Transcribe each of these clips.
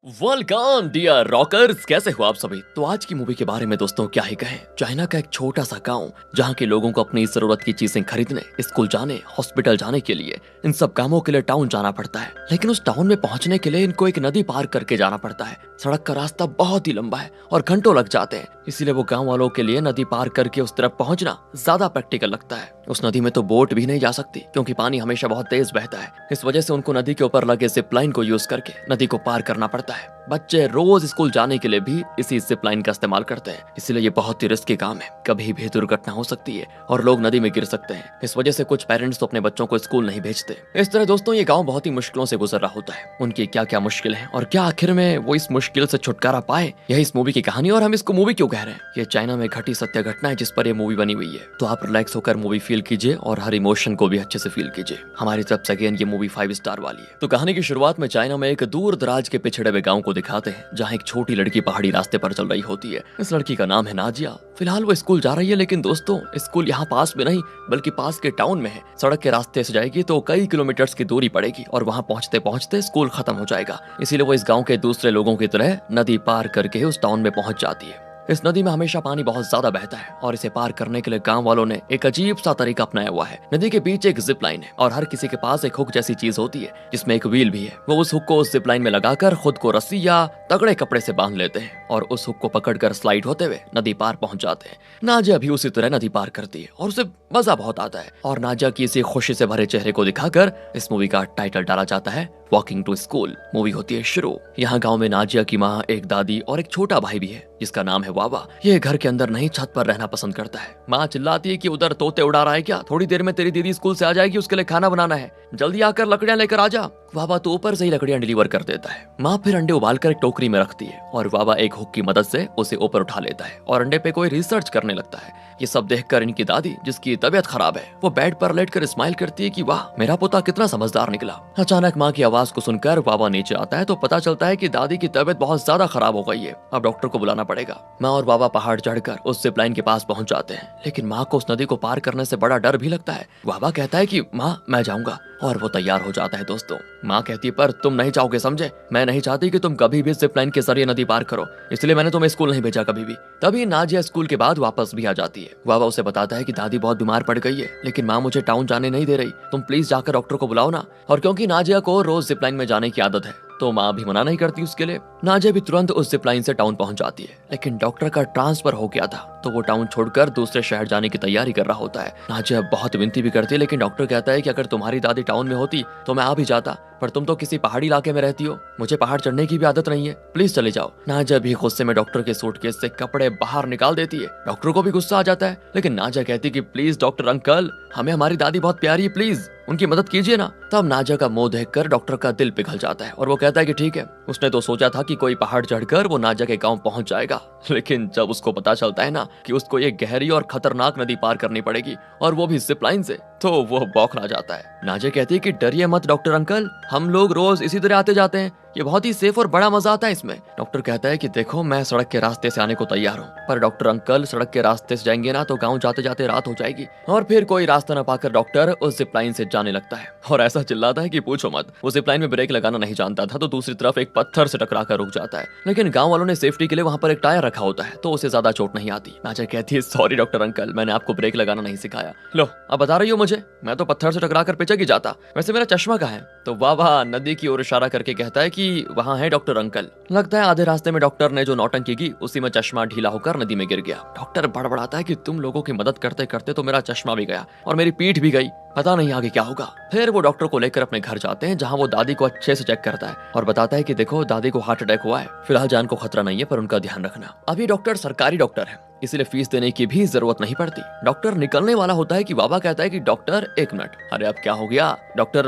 Welcome dear rockers, कैसे हो आप सभी। तो आज की मूवी के बारे में दोस्तों क्या ही कहें। चाइना का एक छोटा सा गांव जहां के लोगों को अपनी जरूरत की चीजें खरीदने, स्कूल जाने, हॉस्पिटल जाने के लिए, इन सब कामों के लिए टाउन जाना पड़ता है। लेकिन उस टाउन में पहुंचने के लिए इनको एक नदी पार करके जाना पड़ता है। सड़क का रास्ता बहुत ही लंबा है और घंटों लग जाते हैं। इसीलिए वो गाँव वालों के लिए नदी पार करके उस तरफ पहुंचना ज्यादा प्रैक्टिकल लगता है। उस नदी में तो बोट भी नहीं जा सकती क्योंकि पानी हमेशा बहुत तेज बहता है। इस वजह से उनको नदी के ऊपर लगे जिप लाइन को यूज करके नदी को पार करना पड़ता है। बच्चे रोज स्कूल जाने के लिए भी इसी जिप लाइन का इस्तेमाल करते हैं। इसलिए ये बहुत ही रिस्की काम है, कभी भी दुर्घटना हो सकती है और लोग नदी में गिर सकते हैं। इस वजह से कुछ पेरेंट्स तो अपने बच्चों को स्कूल नहीं भेजते। इस तरह दोस्तों ये गांव बहुत ही मुश्किलों से गुजर रहा होता है। उनकी क्या क्या मुश्किल है और क्या आखिर में वो इस मुश्किल से छुटकारा पाए, यही इस मूवी की कहानी। और हम इसको मूवी क्यों कह रहे हैं, ये चाइना में घटी सत्य घटना है जिस पर ये मूवी बनी हुई है। तो आप रिलैक्स होकर मूवी फील कीजिए और हर इमोशन को भी अच्छे से फील कीजिए। हमारी तरफ से अगेन ये मूवी 5 स्टार वाली है। तो कहानी की शुरुआत में चाइना में एक दूर दराज के पिछड़े हुए गांव को दिखाते हैं जहां एक छोटी लड़की पहाड़ी रास्ते पर चल रही होती है। इस लड़की का नाम है नाजिया। फिलहाल वो स्कूल जा रही है, लेकिन दोस्तों स्कूल यहाँ पास में नहीं बल्कि पास के टाउन में है। सड़क के रास्ते से जाएगी तो कई किलोमीटर्स की दूरी पड़ेगी और वहाँ पहुँचते पहुँचते स्कूल खत्म हो जाएगा। इसीलिए वो इस गाँव के दूसरे लोगों की तरह नदी पार करके उस टाउन में पहुँच जाती है। इस नदी में हमेशा पानी बहुत ज्यादा बहता है और इसे पार करने के लिए गांव वालों ने एक अजीब सा तरीका अपनाया हुआ है। नदी के बीच एक जिप लाइन है और हर किसी के पास एक हुक जैसी चीज होती है जिसमें एक व्हील भी है। वो उस हुक को उस जिप लाइन में लगाकर खुद को रस्सी या तगड़े कपड़े से बांध लेते हैं और उस हुक को पकड़कर स्लाइड होते हुए नदी पार पहुंच जाते हैं। नाजिया भी उसी तरह नदी पार करती है और उसे मजा बहुत आता है। और नाजिया की इसी खुशी से भरे चेहरे को दिखाकर इस मूवी का टाइटल डाला जाता है वॉकिंग टू स्कूल। मूवी होती है शुरू। यहाँ गांव में नाजिया की माँ, एक दादी और एक छोटा भाई भी है जिसका नाम है वावा। ये घर के अंदर नहीं छत पर रहना पसंद करता है। माँ चिल्लाती है कि उधर तोते उड़ा रहा है क्या, थोड़ी देर में तेरी दीदी स्कूल से आ जाएगी, उसके लिए खाना बनाना है, जल्दी आकर लकड़ियां लेकर आ जा। वावा तो ऊपर से ही लकड़ियां डिलीवर कर देता है। माँ फिर अंडे उबालकर एक टोकरी में रखती है और वावा एक हुक की मदद से उसे ऊपर उठा लेता है और अंडे पे कोई रिसर्च करने लगता है। ये सब देखकर इनकी दादी, जिसकी तबीयत खराब है, वो बेड पर लेटकर स्माइल करती है कि वाह मेरा पोता कितना समझदार निकला। अचानक माँ की आवाज को सुनकर वावा नीचे आता है तो पता चलता है कि दादी की तबीयत बहुत ज्यादा खराब हो गई है, अब डॉक्टर को बुलाना पड़ेगा। माँ और वावा पहाड़ चढ़कर उस जिप लाइन के पास पहुंच जाते हैं, लेकिन माँ को उस नदी को पार करने से बड़ा डर भी लगता है। वावा कहता है कि माँ मैं जाऊंगा और वो तैयार हो जाता है। दोस्तों माँ कहती है पर तुम नहीं जाओगे, समझे, मैं नहीं चाहती कि तुम कभी भी जिप लाइन के जरिए नदी पार करो, इसलिए मैंने तुम्हें स्कूल नहीं भेजा कभी भी। तभी नाजिया स्कूल के बाद वापस भी आ जाती है। वावा उसे बताता है कि दादी बहुत बीमार पड़ गई है, लेकिन माँ मुझे टाउन जाने नहीं दे रही, तुम प्लीज जाकर डॉक्टर को बुलाओ ना। और क्योंकि नाजिया को रोज जिप लाइन में जाने की आदत है तो माँ भी मना नहीं करती उसके लिए। नाजिया भी तुरंत उस जिप लाइन से टाउन पहुंच जाती है, लेकिन डॉक्टर का ट्रांसफर हो गया था तो वो टाउन छोड़कर दूसरे शहर जाने की तैयारी कर रहा होता है। नाजिया बहुत विनती भी करती है, लेकिन डॉक्टर कहता है कि अगर तुम्हारी दादी टाउन में होती तो मैं आ भी जाता, पर तुम तो किसी पहाड़ी इलाके में रहती हो, मुझे पहाड़ चढ़ने की भी आदत नहीं है, प्लीज चले जाओ। नाजिया भी गुस्से में डॉक्टर के सूटकेस से कपड़े बाहर निकाल देती है। डॉक्टर को भी गुस्सा आ जाता है, लेकिन नाजिया कहती है कि प्लीज डॉक्टर अंकल, हमें हमारी दादी बहुत प्यारी है, प्लीज उनकी मदद कीजिए ना। तब नाजिया का मुंह देखकर डॉक्टर का दिल पिघल जाता है और वो कहता है कि ठीक है। उसने तो सोचा था कि कोई पहाड़ चढ़कर वो नाजिया के गांव पहुंच जाएगा, लेकिन जब उसको पता चलता है ना कि उसको ये गहरी और खतरनाक नदी पार करनी पड़ेगी और वो भी जिप लाइन से, तो वो बौखला जाता है। नाजिया कहती है कि डरिए मत डॉक्टर अंकल, हम लोग रोज इसी तरह आते जाते हैं, ये बहुत ही सेफ और बड़ा मजा आता है इसमें। डॉक्टर कहता है कि देखो मैं सड़क के रास्ते से आने को तैयार हूँ, पर डॉक्टर अंकल सड़क के रास्ते से जाएंगे ना तो गांव जाते जाते रात हो जाएगी। और फिर कोई रास्ता न पाकर डॉक्टर उस जिप लाइन से जाने लगता है और ऐसा चिल्लाता है कि पूछो मत। वो जिप लाइन में ब्रेक लगाना नहीं जानता था तो दूसरी तरफ एक पत्थर से टकरा कर रुक जाता है, लेकिन गाँव वालों ने सेफ्टी के लिए वहाँ पर एक टायर रखा होता है तो उसे ज्यादा चोट नहीं आती। नाजिया कहती है सॉरी डॉक्टर अंकल, मैंने आपको ब्रेक लगाना नहीं सिखाया। लो अब बता रही हो मुझे, मैं तो पत्थर से टकरा कर पिचक ही जाता, वैसे मेरा चश्मा कहाँ है। तो वाह नदी की ओर इशारा करके कहता है कि वहाँ है डॉक्टर अंकल। लगता है आधे रास्ते में डॉक्टर ने जो नौटंकी की उसी में चश्मा ढीला होकर नदी में गिर गया। डॉक्टर बड़बड़ाता है कि तुम लोगों की मदद करते करते तो मेरा चश्मा भी गया और मेरी पीठ भी गई, पता नहीं आगे क्या होगा। फिर वो डॉक्टर को लेकर अपने घर जाते हैं जहाँ वो दादी को अच्छे से चेक करता है और बताता है कि देखो दादी को हार्ट अटैक हुआ है, फिलहाल जान को खतरा नहीं है पर उनका ध्यान रखना। अभी डॉक्टर सरकारी डॉक्टर है इसलिए फीस देने की भी जरूरत नहीं पड़ती। डॉक्टर निकलने वाला होता है कि बाबा कहता है कि डॉक्टर एक मिनट, अरे अब क्या हो गया डॉक्टर,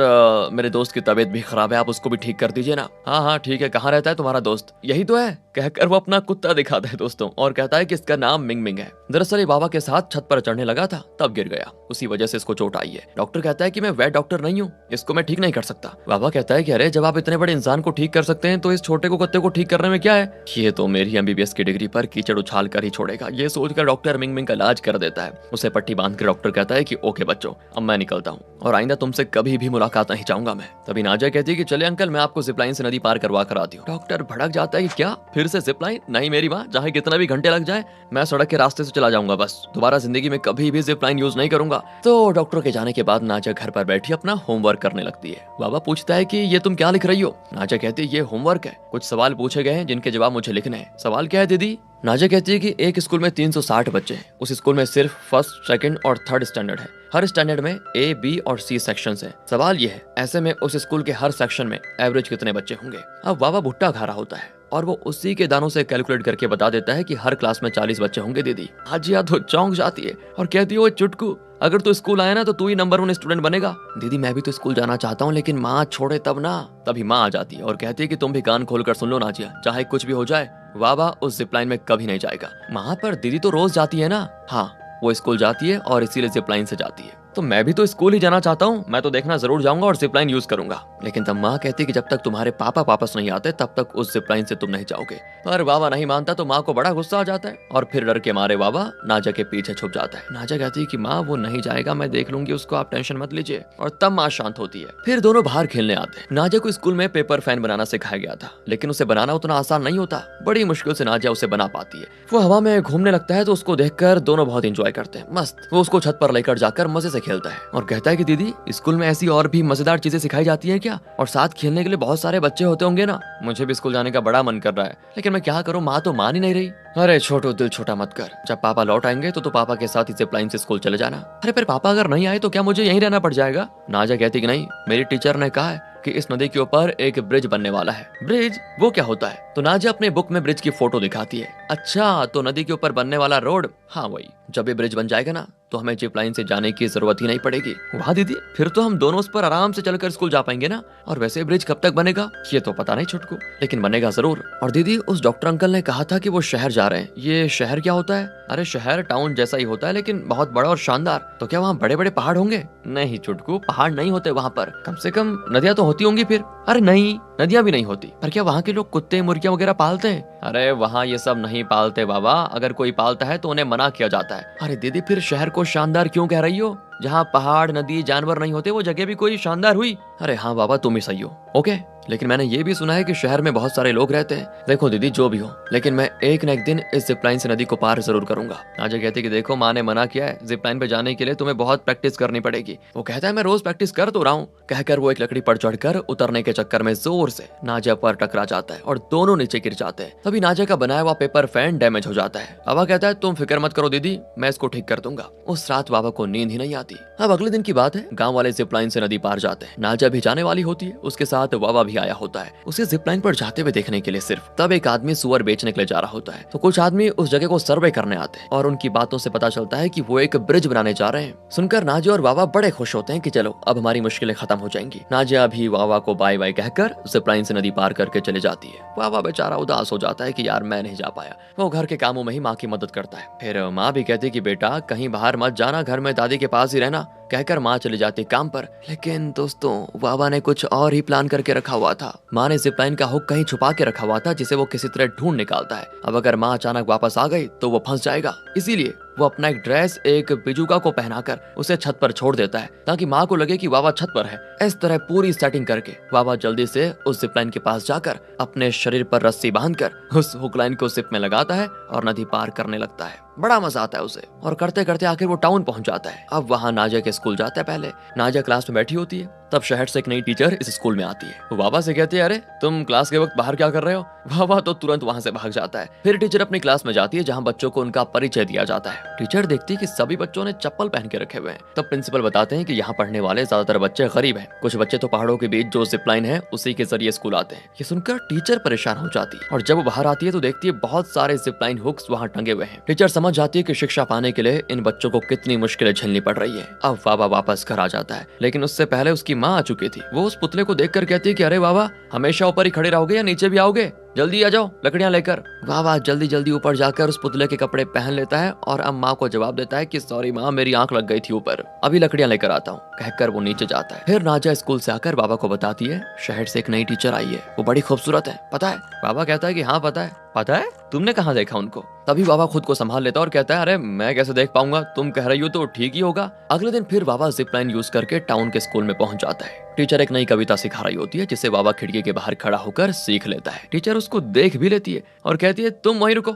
मेरे दोस्त की तबीयत भी खराब है, आप उसको भी ठीक कर दीजिए ना। हाँ हाँ ठीक है, कहाँ रहता है तुम्हारा दोस्त, यही तो है, कहकर वो अपना कुत्ता दिखाता है दोस्तों और कहता है कि इसका नाम मिंग मिंग है। दरअसल ये बाबा के साथ छत पर चढ़ने लगा था, तब गिर गया, उसी वजह से इसको चोट आई है। डॉक्टर कहता है कि मैं वेट डॉक्टर नहीं हूँ, इसको मैं ठीक नहीं कर सकता। बाबा कहता है कि अरे जब आप इतने बड़े इंसान को ठीक कर सकते हैं तो इस छोटे को कुत्ते को ठीक करने में क्या है, ये तो मेरी एमबीबीएस की डिग्री पर कीचड़ उछाल कर ही छोड़ेगा। ये सोचकर डॉक्टर मिंग मिंग का इलाज कर देता है। उसे पट्टी बांध कर डॉक्टर कहता है कि ओके बच्चों, अब मैं निकलता हूँ और आइंदा तुमसे कभी भी मुलाकात नहीं चाहूंगा मैं। तभी नाजिया कहती है कि चले अंकल, मैं आपको जिपलाइन से नदी पार करवा कर आती हूँ। डॉक्टर भड़क जाता है कि क्या फिर से जिपलाइन? नहीं मेरी माँ, चाहे कितना भी घंटे लग जाए मैं सड़क के रास्ते से चला जाऊंगा, बस दोबारा जिंदगी में कभी भी जिपलाइन यूज नहीं करूंगा। तो डॉक्टर के जाने के बाद नाजिया घर पर बैठी अपना होमवर्क करने लगती है। बाबा पूछता है कि ये तुम क्या लिख रही हो? नाजिया कहती है ये होमवर्क है, कुछ सवाल पूछे गए हैं जिनके जवाब मुझे लिखने हैं। सवाल क्या है दीदी? नाजिया कहती है कि एक स्कूल में 360 बच्चे हैं, उस स्कूल में सिर्फ फर्स्ट, सेकंड और थर्ड स्टैंडर्ड है। हर स्टैंडर्ड में ए, बी और सी सेक्शंस हैं। सवाल ये है, ऐसे में उस स्कूल के हर सेक्शन में एवरेज कितने बच्चे होंगे? अब बाबा भुट्टा खा रहा होता है और वो उसी के दानों से कैलकुलेट करके बता देता है कि हर क्लास में 40 बच्चे होंगे दीदी। हाजिया तो चौंक जाती है और कहती है वो चुटकू, अगर तू स्कूल आया ना तो तू ही नंबर 1 स्टूडेंट बनेगा। दीदी मैं भी तो स्कूल जाना चाहता हूँ, लेकिन माँ छोड़े तब ना। तभी माँ आ जाती है और कहती है कि तुम भी कान खोल कर सुन लो नाजिया, चाहे कुछ भी हो जाए बाबा उस जिपलाइन में कभी नहीं जाएगा। माँ पर दीदी तो रोज जाती है ना? हाँ, वो स्कूल जाती है और इसीलिए जिपलाइन से जाती है। तो मैं भी तो स्कूल ही जाना चाहता हूँ, मैं तो देखना जरूर जाऊंगा और जिपलाइन यूज करूंगा। लेकिन तब माँ कहती है कि जब तक तुम्हारे पापा वापस नहीं आते तब तक उस जिपलाइन से तुम नहीं जाओगे। पर बाबा नहीं मानता तो माँ को बड़ा गुस्सा आ जाता है और फिर डर के मारे बाबा नाजिया के पीछे छुप जाता है। नाजिया कहती है कि माँ वो नहीं जाएगा, मैं देख लूंगी उसको, आप टेंशन मत लीजिए। और तब माँ शांत होती है। फिर दोनों बाहर खेलने आते हैं। नाजिया को स्कूल में पेपर फैन बनाना सिखाया गया था, लेकिन उसे बनाना उतना आसान नहीं होता। बड़ी मुश्किल से नाजिया उसे बना पाती है। वो हवा में घूमने लगता है तो उसको देखकर दोनों बहुत इंजॉय करते हैं, मस्त। वो उसको छत पर लेकर जाकर मजे से खेलता है और कहता है कि दीदी स्कूल में ऐसी और भी मजेदार चीजें सिखाई जाती हैं क्या? और साथ खेलने के लिए बहुत सारे बच्चे होते होंगे ना? मुझे भी स्कूल जाने का बड़ा मन कर रहा है, लेकिन मैं क्या करूं, माँ तो मान ही नहीं रही। अरे छोटू दिल छोटा मत कर, जब पापा लौट आएंगे तो पापा के साथ ही जिपलाइन से स्कूल चले जाना। अरे पर पापा अगर नहीं आए तो क्या मुझे यहीं रहना पड़ जाएगा? नाजिया कहती कि नहीं, मेरी टीचर ने कहा है कि इस नदी के ऊपर एक ब्रिज बनने वाला है। ब्रिज? वो क्या होता है? तो नाजिया अपने बुक में ब्रिज की फोटो दिखाती है। अच्छा, तो नदी के ऊपर बनने वाला रोड? हाँ वही। जब ये ब्रिज बन जाएगा ना तो हमें जिपलाइन से जाने की जरूरत ही नहीं पड़ेगी। वाह दीदी, फिर तो हम दोनों उस पर आराम से चलकर स्कूल जा पाएंगे ना। और वैसे ब्रिज कब तक बनेगा ये तो पता नहीं छुटकू, लेकिन बनेगा जरूर। और दीदी उस डॉक्टर अंकल ने कहा था कि वो शहर जा रहे हैं, ये शहर क्या होता है? अरे शहर टाउन जैसा ही होता है लेकिन बहुत बड़ा और शानदार। तो क्या वहाँ बड़े बड़े पहाड़ होंगे? नहीं छुटकू, पहाड़ नहीं होते वहाँ पर, कम से कम नदियाँ तो होती होंगी फिर। अरे नहीं, नदियाँ भी नहीं होती। पर क्या वहाँ के लोग कुत्ते मुर्गियाँ वगैरह पालते हैं? अरे वहाँ ये सब नहीं पालते बाबा, अगर कोई पालता है तो उन्हें मना किया जाता है। अरे दीदी फिर शहर को शानदार क्यों कह रही हो? जहाँ पहाड़ नदी जानवर नहीं होते वो जगह भी कोई शानदार हुई? अरे हाँ बाबा तुम ही सही हो, ओके। लेकिन मैंने ये भी सुना है कि शहर में बहुत सारे लोग रहते हैं। देखो दीदी जो भी हो, लेकिन मैं एक न एक दिन इस जिपलाइन से नदी को पार जरूर करूंगा। नाजिया कहती कि देखो माँ ने मना किया है, जिपलाइन पे जाने के लिए तुम्हें बहुत प्रैक्टिस करनी पड़ेगी। वो कहता है मैं रोज प्रैक्टिस कर तो रहा हूँ। कहकर वो एक लकड़ी पर चढ़कर उतरने के चक्कर में जोर से नाजिया पर टकरा जाता है और दोनों नीचे गिर जाते हैं। तभी नाजिया का बनाया हुआ पेपर फैन डैमेज हो जाता है। बाबा कहता है तुम फिक्र मत करो दीदी, मैं इसको ठीक कर दूंगा। उस रात बाबा को नींद ही नहीं आती। अब अगले दिन की बात है, गाँव वाले जिपलाइन से नदी पार जाते हैं। नाजिया भी जाने वाली होती है, उसके साथ बाबा भी आया होता है उसे जिपलाइन पर जाते हुए देखने के लिए सिर्फ। तब एक आदमी सुअर बेचने के लिए जा रहा होता है। तो कुछ आदमी उस जगह को सर्वे करने आते हैं और उनकी बातों से पता चलता है कि वो एक ब्रिज बनाने जा रहे हैं। सुनकर नाजिया और बाबा बड़े खुश होते हैं कि चलो अब हमारी मुश्किलें खत्म हो जाएंगी। नाजिया भी बाबा को बाय बाय कहकर जिपलाइन से नदी पार करके चले जाती है। बाबा बेचारा उदास हो जाता है कि यार मैं नहीं जा पाया। वो घर के कामों में ही माँ की मदद करता है। फिर माँ भी कहती कि बेटा कहीं बाहर मत जाना, घर में दादी के पास ही रहना। कहकर माँ चली जाती काम पर। लेकिन दोस्तों बाबा ने कुछ और ही प्लान करके रखा हुआ था। माँ ने जिपलाइन का हुक कहीं छुपा के रखा हुआ था जिसे वो किसी तरह ढूंढ निकालता है। अब अगर माँ अचानक वापस आ गई तो वो फंस जाएगा, इसीलिए वो अपना एक ड्रेस एक बिजुका को पहनाकर उसे छत पर छोड़ देता है ताकि माँ को लगे कि बाबा छत पर है। इस तरह पूरी सेटिंग करके बाबा जल्दी से उस जिपलाइन के पास जाकर अपने शरीर पर रस्सी बांधकर उस हुक लाइन को जिप में लगाता है और नदी पार करने लगता है। बड़ा मजा आता है उसे और करते करते आखिर वो टाउन पहुंच जाता है। अब वहाँ नाजिया के स्कूल जाता है। पहले नाजिया क्लास में बैठी होती है, तब शहर से एक नई टीचर इस स्कूल में आती है। वो बाबा से कहती है अरे तुम क्लास के वक्त बाहर क्या कर रहे हो? बाबा तो तुरंत वहाँ से भाग जाता है। फिर टीचर अपनी क्लास में जाती है जहाँ बच्चों को उनका परिचय दिया जाता है। टीचर देखती है कि सभी बच्चों ने चप्पल पहन के रखे हुए हैं। तब प्रिंसिपल बताते हैं कि यहाँ पढ़ने वाले ज्यादातर बच्चे गरीब हैं। कुछ बच्चे तो पहाड़ों के बीच जो जिपलाइन है उसी के जरिए स्कूल आते हैं। ये सुनकर टीचर परेशान हो जाती है और जब वो बाहर आती है तो देखती है बहुत सारे जिपलाइन हुक्स वहाँ टंगे हुए हैं। टीचर समझ जाती है कि शिक्षा पाने के लिए इन बच्चों को कितनी मुश्किलें झेलनी पड़ रही है। अब बाबा वापस घर आ जाता है, लेकिन उससे पहले उसकी माँ आ चुकी थी। वो उस पुतले को देखकर कहती है कि अरे बाबा, हमेशा ऊपर ही खड़े रहोगे या नीचे भी आओगे? जल्दी आ जाओ लकड़ियां लेकर। बाबा जल्दी जल्दी ऊपर जाकर उस पुतले के कपड़े पहन लेता है और अब माँ को जवाब देता है कि सॉरी माँ, मेरी आंख लग गई थी ऊपर, अभी लकड़ियां लेकर आता हूँ, कहकर वो नीचे जाता है। फिर नाजा स्कूल से आकर बाबा को बताती है शहर से एक नई टीचर आई है, वो बड़ी खूबसूरत है, पता है? बाबा कहता है कि हाँ पता है। पता है? तुमने कहाँ देखा उनको? तभी बाबा खुद को संभाल लेता है और कहता है अरे मैं कैसे देख पाऊंगा, तुम कह रही हो तो ठीक ही होगा। अगले दिन फिर बाबा जिप लाइन यूज करके टाउन के स्कूल में पहुंच जाता है। टीचर एक नई कविता सिखा रही होती है जिसे बाबा खिड़की के बाहर खड़ा होकर सीख लेता है। टीचर उसको देख भी लेती है और कहती है तुम वहीं रुको,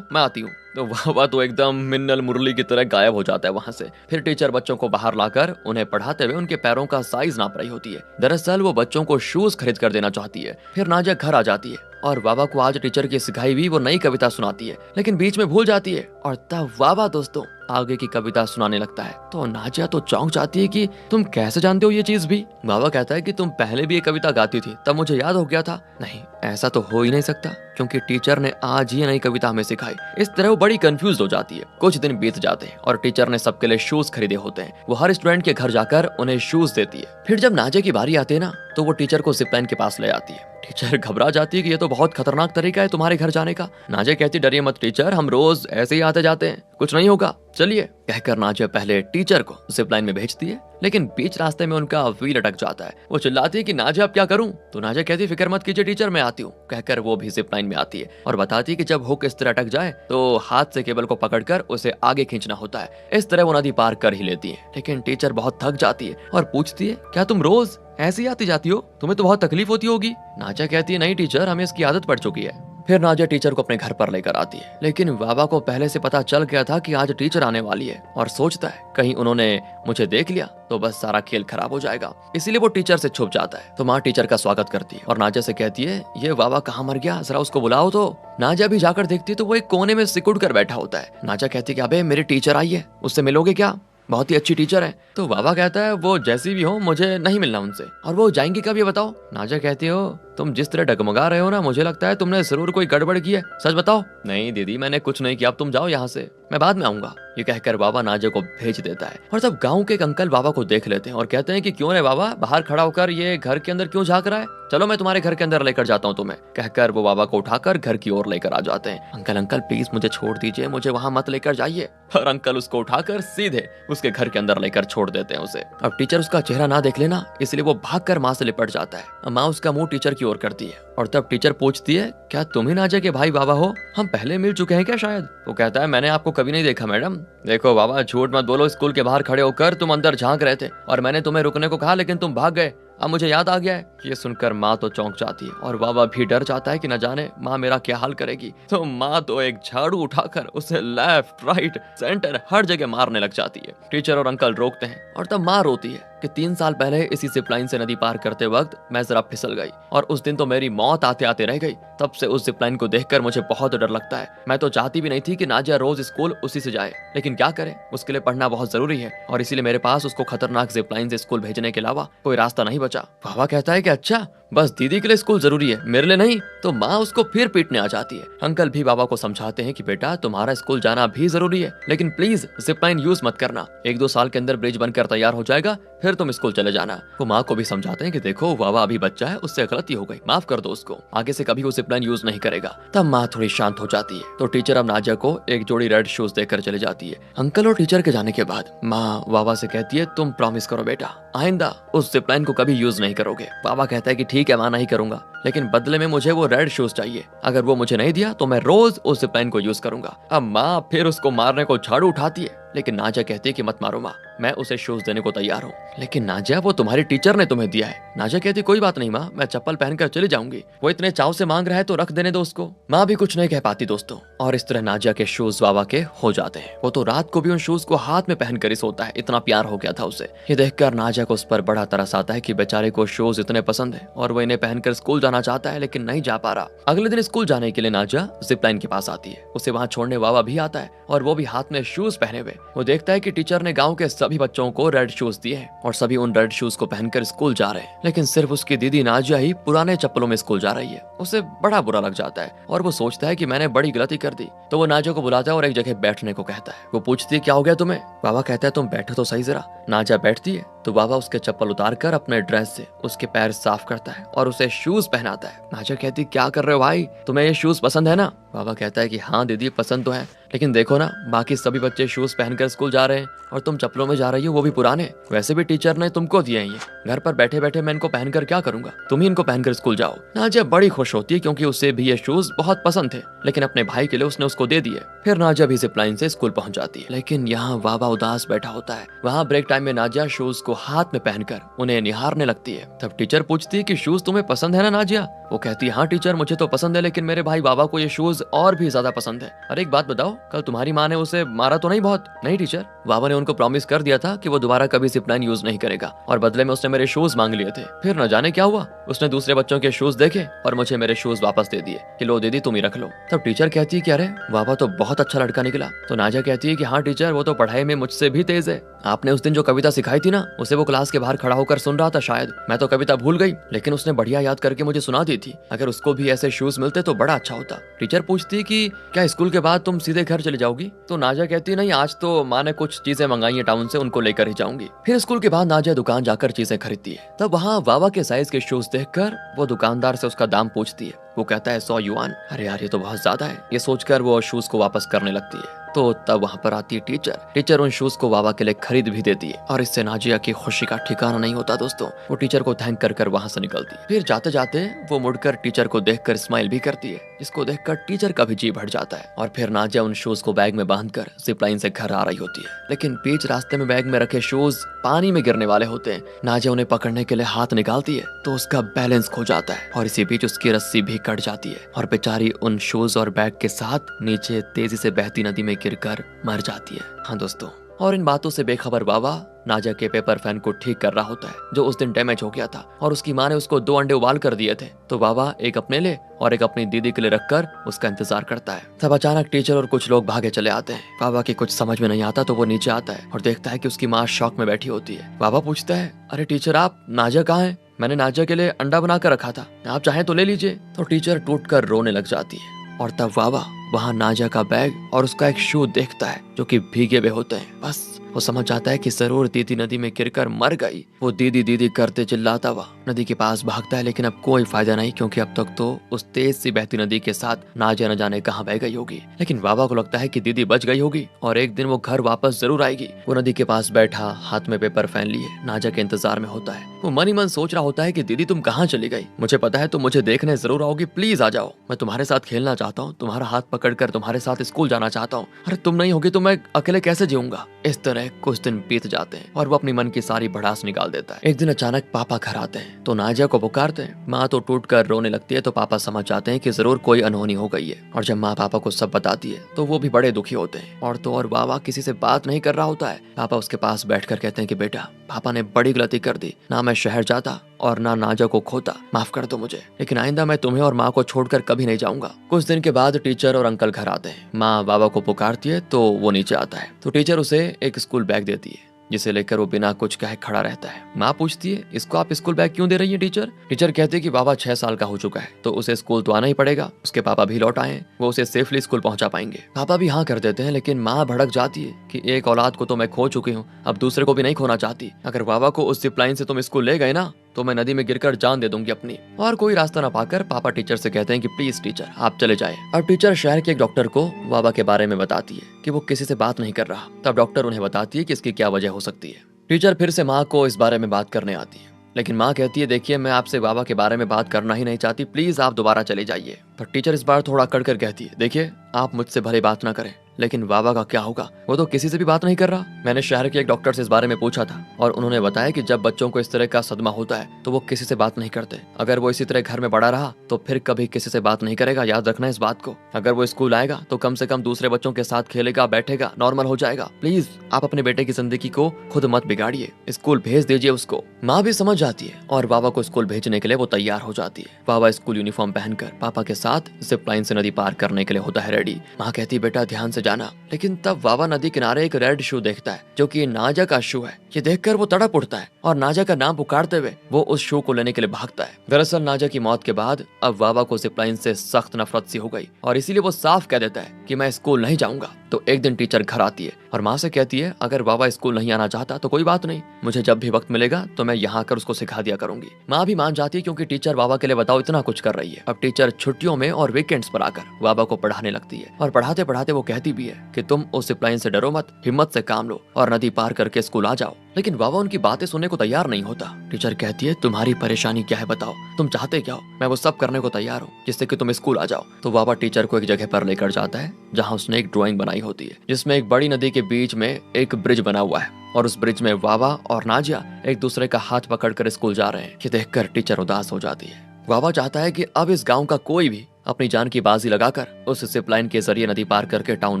मैं आती हूँ। तो बाबा तो एकदम मिन्नल मुरली की तरह गायब हो जाता है वहां से। फिर टीचर बच्चों को बाहर लाकर उन्हें पढ़ाते हुए उनके पैरों का साइज नाप रही होती है। दरअसल वो बच्चों को शूज खरीद कर देना चाहती है। फिर नाजा घर आ जाती है और बाबा को आज टीचर की सिखाई हुई वो नई कविता सुनाती है, लेकिन बीच में भूल जाती है और तब बाबा दोस्तों आगे की कविता सुनाने लगता है। तो नाजिया तो चौंक जाती है कि तुम कैसे जानते हो ये चीज भी? बाबा कहता है कि तुम पहले भी ये कविता गाती थी, तब मुझे याद हो गया था। नहीं, ऐसा तो हो ही नहीं सकता क्योंकि टीचर ने आज ही नई कविता हमें सिखाई। इस तरह वो बड़ी कंफ्यूज हो जाती है। कुछ दिन बीत जाते हैं और टीचर ने सबके लिए शूज खरीदे होते हैं। वो हर स्टूडेंट के घर जाकर उन्हें शूज देती है। फिर जब नाजिया की बारी आती है ना, तो वो टीचर को जिप लाइन के पास ले आती है। टीचर घबरा जाती है कि ये तो बहुत खतरनाक तरीका है तुम्हारे घर जाने का। नाजिया कहती डरिए मत टीचर, हम रोज ऐसे ही आते जाते हैं, कुछ नहीं होगा, चलिए। कहकर नाजिया पहले टीचर को जिप लाइन में भेजती है, लेकिन बीच रास्ते में उनका व्हील अटक जाता है। वो चिल्लाती है कि नाजिया अब क्या करूं? तो नाजिया कहती है फिक्र मत कीजिए टीचर, मैं आती हूँ। कहकर वो भी जिप लाइन में आती है और बताती है कि जब हुक इस तरह अटक जाए तो हाथ से केबल को पकड़कर उसे आगे खींचना होता है। इस तरह वो नदी पार कर ही लेती है। लेकिन टीचर बहुत थक जाती है और पूछती है क्या तुम रोज ऐसे ही आती जाती हो? तुम्हें तो बहुत तकलीफ होती होगी। नाजिया कहती है नहीं टीचर, हमें इसकी आदत पड़ चुकी है। फिर नाजिया टीचर को अपने घर पर लेकर आती है, लेकिन बाबा को पहले से पता चल गया था कि आज टीचर आने वाली है और सोचता है कहीं उन्होंने मुझे देख लिया तो बस सारा खेल खराब हो जाएगा, इसीलिए वो टीचर से छुप जाता है। तो माँ टीचर का स्वागत करती है और नाजिया से कहती है ये बाबा कहाँ मर गया, जरा उसको बुलाओ। तो नाजिया भी जाकर देखती है तो वो एक कोने में सिकुड़ कर बैठा होता है। नाजिया कहती है कि अबे मेरी टीचर आई है, उससे मिलोगे क्या? बहुत ही अच्छी टीचर है। तो बाबा कहता है वो जैसी भी हो मुझे नहीं मिलना उनसे। और वो जाएंगी कब ये बताओ? नाजिया कहती हो तुम जिस तरह डगमगा रहे हो ना, मुझे लगता है तुमने जरूर कोई गड़बड़ की है, सच बताओ। नहीं दीदी, मैंने कुछ नहीं किया, अब तुम जाओ यहाँ से, मैं बाद में आऊंगा। ये कहकर बाबा नाजिया को भेज देता है। और तब गांव के एक अंकल बाबा को देख लेते हैं और कहते हैं कि क्यों रे बाबा, बाहर खड़ा होकर ये घर के अंदर क्यों झांक रहा है? चलो मैं तुम्हारे घर के अंदर लेकर जाता हूँ तुम्हें। कहकर वो बाबा को उठाकर घर की ओर लेकर आ जाते हैं। अंकल अंकल प्लीज मुझे छोड़ दीजिए, मुझे वहां मत लेकर जाइए। और अंकल उसको उठाकर सीधे उसके घर के अंदर लेकर छोड़ देते हैं उसे। अब टीचर उसका चेहरा ना देख लेना, इसलिए वो भागकर माँ से लिपट जाता है। माँ उसका मुंह टीचर की ओर करती है और तब टीचर पूछती है क्या तुम ही नाजिया के भाई बाबा हो? हम पहले मिल चुके हैं क्या शायद? वो कहता है मैंने आपको कभी नहीं देखा मैडम। देखो बाबा झूठ मत बोलो, स्कूल के बाहर खड़े होकर तुम अंदर झांक रहे थे और मैंने तुम्हें रुकने को कहा लेकिन तुम भाग गए, अब मुझे याद आ गया है। ये सुनकर माँ तो चौंक जाती है और बाबा भी डर जाता है कि न जाने माँ मेरा क्या हाल करेगी। तो माँ तो एक झाड़ू उठाकर उसे लेफ्ट राइट सेंटर हर जगह मारने लग जाती है। टीचर और अंकल रोकते हैं और तब माँ रोती है कि 3 साल पहले इसी जिप लाइन से नदी पार करते वक्त मैं जरा फिसल गई और उस दिन तो मेरी मौत आते आते रह गई। तब से उस जिप लाइन को देखकर मुझे बहुत डर लगता है। मैं तो चाहती भी नहीं थी कि नाजिया रोज स्कूल उसी से जाए, लेकिन क्या करें, उसके लिए पढ़ना बहुत जरूरी है और इसीलिए मेरे पास उसको खतरनाक जिप लाइन से स्कूल भेजने के अलावा कोई रास्ता नहीं बचा। बाबा कहता है कि अच्छा बस दीदी के लिए स्कूल जरूरी है, मेरे लिए नहीं। तो माँ उसको फिर पीटने आ जाती है। अंकल भी बाबा को समझाते हैं कि बेटा तुम्हारा स्कूल जाना भी जरूरी है, लेकिन प्लीज जिप लाइन यूज मत करना, 1-2 साल के अंदर ब्रिज बनकर तैयार हो जाएगा, फिर तुम स्कूल चले जाना। वो माँ को भी समझाते हैं कि देखो बाबा अभी बच्चा है, उससे गलती हो गई, माफ कर दो उसको, आगे से कभी वो जिप लाइन यूज नहीं करेगा। तब माँ थोड़ी शांत हो जाती है। तो टीचर अब नाजिया को एक जोड़ी रेड शूज देकर चले जाती है। अंकल और टीचर के जाने के बाद माँ बाबा से कहती है तुम प्रॉमिस करो बेटा, आइंदा उस जिप लाइन को कभी यूज नहीं करोगे। बाबा कहता है कि ठीक है माँ, नहीं करूंगा, लेकिन बदले में मुझे वो रेड शूज चाहिए। अगर वो मुझे नहीं दिया तो मैं रोज उस जिप लाइन को यूज करूंगा। अब माँ फिर उसको मारने को झाड़ू उठाती है, लेकिन नाजिया कहती है कि मत मारो माँ, मैं उसे शूज देने को तैयार हूँ। लेकिन नाजिया वो तुम्हारी टीचर ने तुम्हें दिया है। नाजिया कहती कोई बात नहीं माँ, मैं चप्पल पहनकर चली जाऊंगी, वो इतने चाव से मांग रहा है तो रख देने दो उसको। माँ भी कुछ नहीं कह पाती दोस्तों। और इस तरह नाजिया के शूज बाबा के हो जाते हैं। वो तो रात को भी उन शूज को हाथ में पहनकर ही सोता है, इतना प्यार हो गया था उसे। ये देखकर नाजिया को उस पर बड़ा तरस आता है कि बेचारे को शूज इतने पसंद है और वो इन्हें पहनकर स्कूल जाना चाहता है लेकिन नहीं जा पा रहा। अगले दिन स्कूल जाने के लिए नाजिया जिप लाइन के पास आती है। उसे वहाँ छोड़ने बाबा भी आता है और वो भी हाथ में शूज पहने हुए। वो देखता है कि टीचर ने गाँव के सभी सभी बच्चों को रेड शूज दिए हैं और सभी उन रेड शूज को पहनकर स्कूल जा रहे हैं, लेकिन सिर्फ उसकी दीदी नाजिया ही पुराने चप्पलों में स्कूल जा रही है। उसे बड़ा बुरा लग जाता है और वो सोचता है कि मैंने बड़ी गलती कर दी। तो वो नाजिया को बुलाता है और एक जगह बैठने को कहता है। वो पूछती है क्या हो गया तुम्हें? बाबा कहता है तुम बैठो तो सही जरा। नाजिया बैठती है तो बाबा उसके चप्पल उतार कर अपने ड्रेस से उसके पैर साफ करता है और उसे शूज पहनाता है। नाजिया कहती क्या कर रहे हो भाई, तुम्हें ये शूज पसंद है ना? बाबा कहता है कि हाँ दीदी पसंद तो है, लेकिन देखो ना बाकी सभी बच्चे शूज पहनकर स्कूल जा रहे हैं और तुम चप्पलों में जा रही हो, वो भी पुराने। वैसे भी टीचर ने तुमको दिए हैं ये, घर पर बैठे बैठे मैं इनको पहनकर क्या करूंगा, तुम ही इनको पहनकर स्कूल जाओ। नाजिया बड़ी खुश होती है क्योंकि उसे भी ये शूज बहुत पसंद थे, लेकिन अपने भाई के लिए उसने उसको दे दिए। फिर नाजिया भी जिप लाइन से स्कूल पहुंच जाती है, लेकिन यहाँ बाबा उदास बैठा होता है। वहाँ ब्रेक टाइम में नाजिया शूज को हाथ में पहनकर उन्हें निहारने लगती है। तब टीचर पूछती है कि शूज तुम्हें पसंद है ना नाजिया? वो कहती है हाँ टीचर मुझे तो पसंद है, लेकिन मेरे भाई बाबा को ये शूज और भी ज्यादा पसंद है। अरे एक बात बताओ, कल तुम्हारी माँ ने उसे मारा तो नहीं बहुत? नहीं टीचर, बाबा ने उनको प्रॉमिस कर दिया था कि वो दोबारा कभी जिप लाइन यूज नहीं करेगा और बदले में उसने मेरे शूज मांग लिए थे। फिर न जाने क्या हुआ, उसने दूसरे बच्चों के शूज देखे और मुझे मेरे शूज वापस दे दिए कि लो दीदी तुम ही रख लो। तब टीचर कहती है कि अरे बाबा तो बहुत अच्छा लड़का निकला। तो नाजिया कहती है कि हाँ टीचर वो तो पढ़ाई में मुझसे भी तेज है। आपने उस दिन जो कविता सिखाई थी ना, उसे वो क्लास के बाहर खड़ा होकर सुन रहा था शायद। मैं तो कविता भूल गई, लेकिन उसने बढ़िया याद करके मुझे सुना दी थी। अगर उसको भी ऐसे शूज मिलते तो बड़ा अच्छा होता। टीचर पूछती है कि क्या स्कूल के बाद तुम सीधे घर चली जाओगी? तो नाजिया कहती है नहीं, आज तो माँ ने कुछ चीजें मंगाई है टाउन से, उनको लेकर ही जाऊंगी। फिर स्कूल के बाद नाजिया दुकान जाकर चीजें खरीदती है। तब वहाँ बाबा के साइज के शूज देखकर वो दुकानदार से उसका दाम पूछती है। वो कहता है 100 युआन। अरे यार ये तो बहुत ज्यादा है। ये सोचकर वो शूज को वापस करने लगती है। तो तब वहाँ पर आती है टीचर उन शूज को बाबा के लिए खरीद भी देती है और इससे नाजिया की खुशी का ठिकाना नहीं होता दोस्तों। वो टीचर को थैंक कर वहाँ से निकलती है। फिर जाते जाते वो मुड़कर टीचर को देखकर स्माइल भी करती है, जिसको देखकर टीचर का भी जी भर जाता है। और फिर नाजिया उन शूज को बैग में बांधकर जिप लाइन से घर आ रही होती है, लेकिन बीच रास्ते में बैग में रखे शूज पानी में गिरने वाले होते हैं। नाजिया उन्हें पकड़ने के लिए हाथ निकालती है तो उसका बैलेंस खो जाता है और इसी बीच उसकी रस्सी भी कट जाती है और बेचारी उन शूज और बैग के साथ नीचे तेजी से बहती नदी में गिरकर मर जाती है। हाँ दोस्तों, और इन बातों से बेखबर बाबा नाजिया के पेपर फैन को ठीक कर रहा होता है जो उस दिन डैमेज हो गया था और उसकी माँ ने उसको 2 अंडे उबाल कर दिए थे। तो बाबा एक अपने लिए और एक अपनी दीदी के लिए रखकर उसका इंतजार करता है। तब अचानक टीचर और कुछ लोग भागे चले आते हैं। बाबा की कुछ समझ में नहीं आता तो वो नीचे आता है और देखता है कि उसकी माँ शॉक में बैठी होती है। बाबा पूछता है अरे टीचर आप नाजिया कहाँ है? मैंने नाजिया के लिए अंडा बना कर रखा था, आप चाहें तो ले लीजिए। तो टीचर टूट कर रोने लग जाती है और तब बाबा वहाँ नाजिया का बैग और उसका एक शू देखता है जो कि भीगे हुए होते हैं। बस वो समझ जाता है कि जरूर दीदी नदी में गिरकर मर गई। वो दीदी दीदी करते चिल्लाता हुआ नदी के पास भागता है, लेकिन अब कोई फायदा नहीं क्योंकि अब तक तो उस तेज सी बहती नदी के साथ नाजिया न जाने कहाँ बह गई होगी। लेकिन बाबा को लगता है कि दीदी बच गई होगी और एक दिन वो घर वापस जरूर आएगी। वो नदी के पास बैठा हाथ में पेपर फैन लिए नाजिया के इंतजार में होता है। वो मन ही मन सोच रहा होता है कि दीदी तुम कहाँ चली गई? मुझे पता है तुम मुझे देखने जरूर आओगी, प्लीज आ जाओ। मैं तुम्हारे साथ खेलना चाहता हूँ, तुम्हारा हाथ पकड़कर तुम्हारे साथ स्कूल जाना चाहता हूँ। अरे तुम नहीं होगी तो मैं अकेले कैसे जीऊंगा? इस तरह कुछ दिन बीत जाते हैं और वो अपनी मन की सारी भड़ास निकाल देता है। एक दिन अचानक पापा घर आते हैं तो नाजिया को पुकारते हैं। माँ तो टूट कर रोने लगती है तो पापा समझ जाते हैं कि जरूर कोई अनहोनी हो गई है। और जब माँ पापा को सब बताती है तो वो भी बड़े दुखी होते हैं। और तो और बाबा किसी से बात नहीं कर रहा होता है। पापा उसके पास बैठकर कहते हैं कि बेटा पापा ने बड़ी गलती कर दी, ना मैं शहर जाता और ना नाजिया को खोता, माफ कर दो मुझे, लेकिन आइंदा मैं तुम्हें और माँ को छोड़कर कभी नहीं जाऊंगा। कुछ दिन के बाद टीचर और अंकल घर आते हैं। माँ बाबा को पुकारती है तो वो नीचे आता है तो टीचर उसे एक स्कूल बैग देती है जिसे लेकर वो बिना कुछ कहे खड़ा रहता है। माँ पूछती है इसको आप स्कूल बैग क्यों दे रही है टीचर? टीचर कहते हैं कि बाबा 6 साल का हो चुका है तो उसे स्कूल तो आना ही पड़ेगा। उसके पापा भी लौट आए, वो उसे सेफली स्कूल पहुंचा पाएंगे। पापा भी हाँ कर देते हैं, लेकिन माँ भड़क जाती है कि एक औलाद को तो मैं खो चुकी हूँ, अब दूसरे को भी नहीं खोना चाहती। अगर बाबा को उस जिप लाइन से तुम स्कूल ले गए ना तो मैं नदी में गिरकर जान दे दूंगी अपनी। और कोई रास्ता न पाकर पापा टीचर से कहते हैं कि प्लीज टीचर आप चले जाएं। अब टीचर शहर के एक डॉक्टर को बाबा के बारे में बताती है कि वो किसी से बात नहीं कर रहा। तब डॉक्टर उन्हें बताती है कि इसकी क्या वजह हो सकती है। टीचर फिर से माँ को इस बारे में बात करने आती है, लेकिन माँ कहती है देखिए मैं आपसे बाबा के बारे में बात करना ही नहीं चाहती, प्लीज आप दोबारा चले जाइए। पर टीचर इस बार थोड़ा अकड़ कर कहती है देखिए आप मुझसे भले बात ना करें, लेकिन बाबा का क्या होगा? वो तो किसी से भी बात नहीं कर रहा। मैंने शहर के एक डॉक्टर से इस बारे में पूछा था और उन्होंने बताया कि जब बच्चों को इस तरह का सदमा होता है तो वो किसी से बात नहीं करते। अगर वो इसी तरह घर में बड़ा रहा तो फिर कभी किसी से बात नहीं करेगा, याद रखना इस बात को। अगर वो स्कूल आएगा तो कम से कम दूसरे बच्चों के साथ खेलेगा, बैठेगा, नॉर्मल हो जाएगा। प्लीज आप अपने बेटे की जिंदगी को खुद मत बिगाड़िए, स्कूल भेज दीजिए उसको। माँ भी समझ जाती है और बाबा को स्कूल भेजने के लिए वो तैयार हो जाती है। बाबा स्कूल यूनिफॉर्म पहनकर पापा के साथ जिप लाइन से नदी पार करने के लिए होता है रेडी। माँ कहती है बेटा ध्यान से से जाना। लेकिन तब वावा नदी किनारे एक रेड शू देखता है जो कि नाजा का शू है। ये देखकर वो तड़प उठता है और नाजा का नाम पुकारते हुए वो उस शू को लेने के लिए भागता है। दरअसल नाजा की मौत के बाद अब वावा को जिपलाइन से सख्त नफरत सी हो गई और इसीलिए वो साफ कह देता है कि मैं स्कूल नहीं जाऊंगा। तो एक दिन टीचर घर आती है और माँ से कहती है अगर वावा स्कूल नहीं आना चाहता तो कोई बात नहीं, मुझे जब भी वक्त मिलेगा तो मैं यहाँ आकर उसको सिखा दिया करूंगी। माँ भी मान जाती है क्योंकि टीचर वावा के लिए बताओ इतना कुछ कर रही है। अब टीचर छुट्टियों में और वीकेंड्स पर आकर वावा को पढ़ाने लगती है और पढ़ाते पढ़ाते वो कहती भी है कि तुम उस जिपलाइन से डरो मत, हिम्मत से काम लो और नदी पार करके स्कूल आ जाओ। लेकिन वावा उनकी बातें सुनने को तैयार नहीं होता। टीचर कहती है तुम्हारी परेशानी क्या है बताओ, तुम चाहते क्या हो, मैं वो सब करने को तैयार हूँ जिससे कि तुम स्कूल आ जाओ। तो वावा टीचर को एक जगह पर लेकर जाता है जहाँ उसने एक ड्राइंग बनाई होती है जिसमें एक बड़ी नदी के बीच में एक ब्रिज बना हुआ है और उस ब्रिज में वावा और नाजिया एक दूसरे का हाथ पकड़कर स्कूल जा रहे हैं। ये देखकर टीचर उदास हो जाती है। वावा चाहता है कि अब इस गांव का कोई भी अपनी जान की बाजी लगाकर उस जिपलाइन के जरिए नदी पार करके टाउन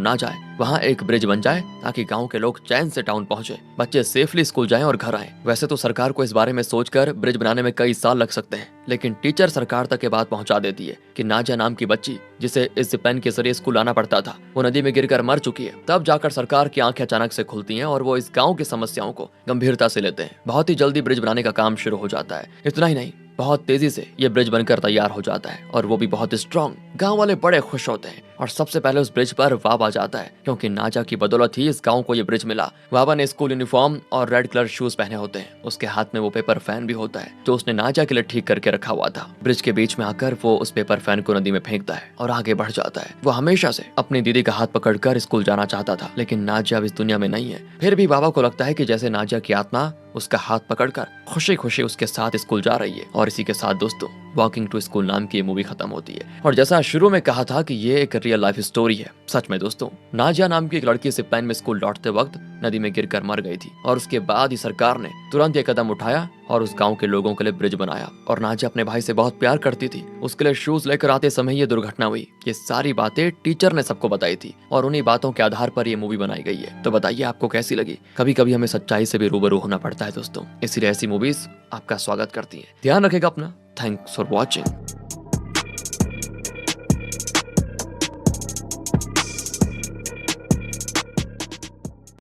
ना जाए, वहाँ एक ब्रिज बन जाए ताकि गांव के लोग चैन से टाउन पहुंचे, बच्चे सेफली स्कूल जाएं और घर आएं। वैसे तो सरकार को इस बारे में सोचकर ब्रिज बनाने में कई साल लग सकते हैं, लेकिन टीचर सरकार तक ये बात पहुंचा देती है कि नाजिया नाम की बच्ची जिसे इस जिपलाइन के जरिए स्कूल आना पड़ता था वो नदी में गिरकर मर चुकी है। तब जाकर सरकार की आंखें अचानक से खुलती हैं और वो इस गाँव की समस्याओं को गंभीरता से लेते हैं। बहुत ही जल्दी ब्रिज बनाने का काम शुरू हो जाता है। इतना ही नहीं, बहुत तेजी से ये ब्रिज बनकर तैयार हो जाता है और वो भी बहुत स्ट्रॉन्ग। गांव वाले बड़े खुश होते हैं और सबसे पहले उस ब्रिज पर वावा जाता है क्योंकि नाजा की बदौलत ही इस गांव को ये ब्रिज मिला। वावा ने स्कूल यूनिफॉर्म और रेड कलर शूज पहने होते हैं। उसके हाथ में वो पेपर फैन भी होता है जो उसने नाजा के लिए ठीक करके रखा हुआ था। ब्रिज के बीच में आकर वो उस पेपर फैन को नदी में फेंकता है और आगे बढ़ जाता है। वो हमेशा से अपनी दीदी का हाथ पकड़कर स्कूल जाना चाहता था, लेकिन नाजिया अब इस दुनिया में नहीं है। फिर भी वावा को लगता है कि जैसे नाजिया की आत्मा उसका हाथ पकड़कर खुशी खुशी उसके साथ स्कूल जा रही है। और इसी के साथ दोस्तों वॉकिंग टू स्कूल नाम की ये मूवी खत्म होती है। और जैसा शुरू में कहा था कि ये एक रियल लाइफ स्टोरी है, सच में दोस्तों नाजिया नाम की एक लड़की जिपलाइन में स्कूल लौटते वक्त नदी में गिरकर मर गई थी और उसके बाद ही सरकार ने तुरंत ये कदम उठाया और उस गांव के लोगों के लिए ब्रिज बनाया। और नाजिया अपने भाई से बहुत प्यार करती थी, उसके लिए शूज लेकर आते समय ये दुर्घटना हुई। ये सारी बातें टीचर ने सबको बताई थी और उन्हीं बातों के आधार पर ये मूवी बनाई गई है। तो बताइए आपको कैसी लगी। कभी कभी हमें सच्चाई से भी रूबरू होना पड़ता है दोस्तों, इसीलिए ऐसी मूवीज आपका स्वागत करती है। ध्यान रखेगा अपना। Thanks for watching.